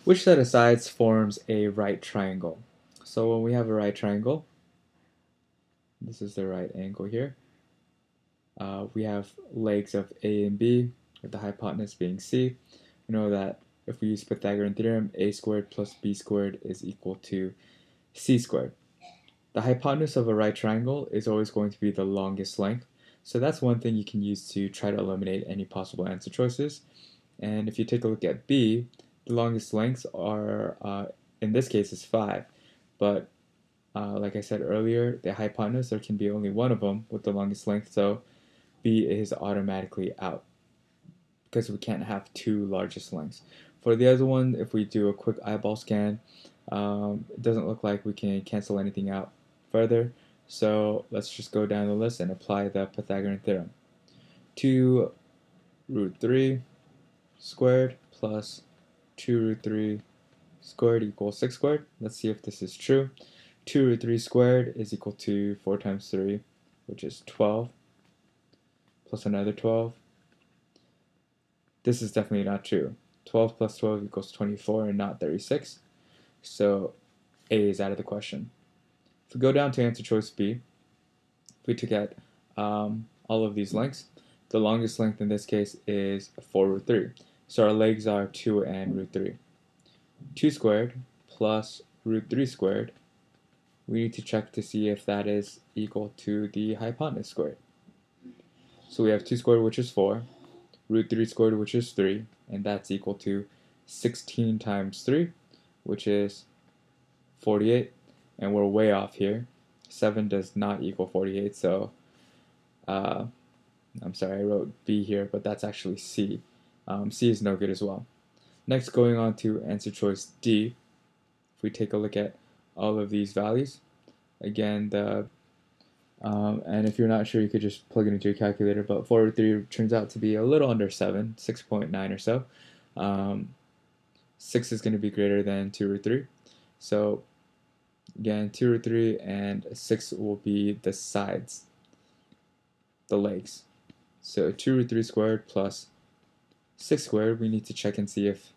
Which set of sides forms a right triangle? So when we have a right triangle, this is the right angle here. We have legs of A and B, with the hypotenuse being C. We know that if we use Pythagorean theorem, a squared plus b squared is equal to c squared. The hypotenuse of a right triangle is always going to be the longest length, so that's one thing you can use to try to eliminate any possible answer choices. And if you take a look at B, the longest lengths are, in this case, is 5. But like I said earlier, the hypotenuse, there can be only one of them with the longest length, so B is automatically out because we can't have two largest lengths. For the other one, if we do a quick eyeball scan, it doesn't look like we can cancel anything out further. So let's just go down the list and apply the Pythagorean theorem. 2 root 3 squared plus 2 root 3 squared equals 6 squared. Let's see if this is true. 2 root 3 squared is equal to 4 times 3, which is 12, plus another 12. This is definitely not true. 12 plus 12 equals 24 and not 36. So A is out of the question. If we go down to answer choice B, if we took out all of these lengths, the longest length in this case is 4 root 3. So our legs are 2 and root 3. 2 squared plus root 3 squared, we need to check to see if that is equal to the hypotenuse squared. So we have 2 squared, which is 4, root 3 squared, which is 3, and that's equal to 16 times 3, which is 48, and we're way off here. 7 does not equal 48, so I'm sorry, I wrote B here, but that's actually C. C is no good as well. Next, going on to answer choice D, if we take a look at all of these values, again, and if you're not sure, you could just plug it into your calculator, but 4 root 3 turns out to be a little under 7, 6.9 or so. 6 is going to be greater than 2 root 3. So again, 2 root 3 and 6 will be the sides, the legs. So 2 root 3 squared plus 6 squared, we need to check and see if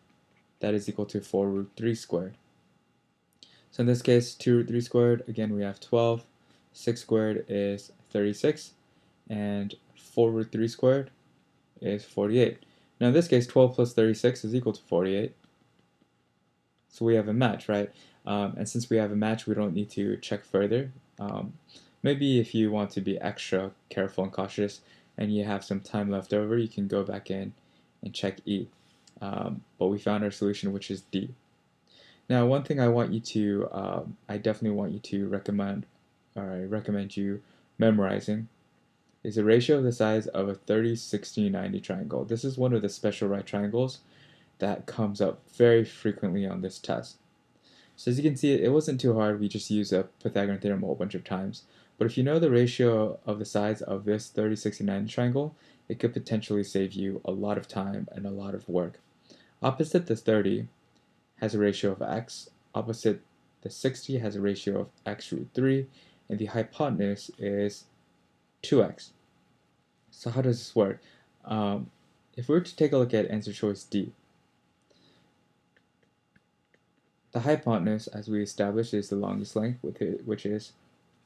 that is equal to 4 root 3 squared. So in this case, 2 root 3 squared, again we have 12, 6 squared is 36, and 4 root 3 squared is 48. Now in this case, 12 plus 36 is equal to 48. So we have a match, right? And since we have a match, we don't need to check further. Maybe if you want to be extra careful and cautious and you have some time left over, you can go back in and check E. But we found our solution, which is D. Now, one thing I want you to, I definitely want you to recommend, or I recommend you memorizing, is the ratio of the sides of a 30, 60, 90 triangle. This is one of the special right triangles that comes up very frequently on this test. So as you can see, it wasn't too hard. We just used a Pythagorean theorem a whole bunch of times. But if you know the ratio of the sides of this 30, 60, 90 triangle, it could potentially save you a lot of time and a lot of work. Opposite the 30 has a ratio of x, opposite the 60 has a ratio of x root 3, and the hypotenuse is 2x. So how does this work? If we were to take a look at answer choice D, the hypotenuse, as we established, is the longest length, which is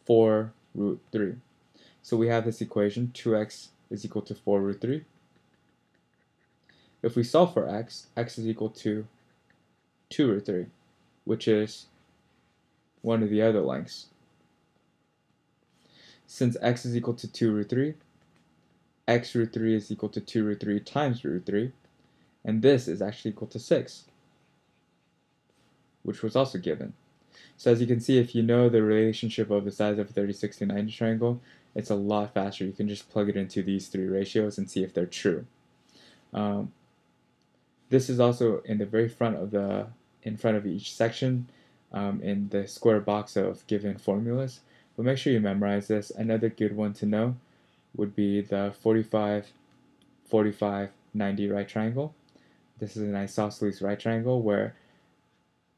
4 root 3. So we have this equation, 2x is equal to 4 root 3. If we solve for x is equal to 2 root 3, which is one of the other lengths. Since x is equal to 2 root 3, x root 3 is equal to 2 root 3 times root 3, and this is actually equal to 6, which was also given. So as you can see, if you know the relationship of the sides of a 30, 60, 90 triangle, it's a lot faster. You can just plug it into these three ratios and see if they're true. This is also in the very front of in front of each section in the square box of given formulas. But make sure you memorize this. Another good one to know would be the 45, 45, 90 right triangle. This is an isosceles right triangle where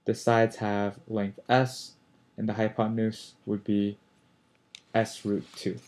the sides have length s, and the hypotenuse would be s root 2.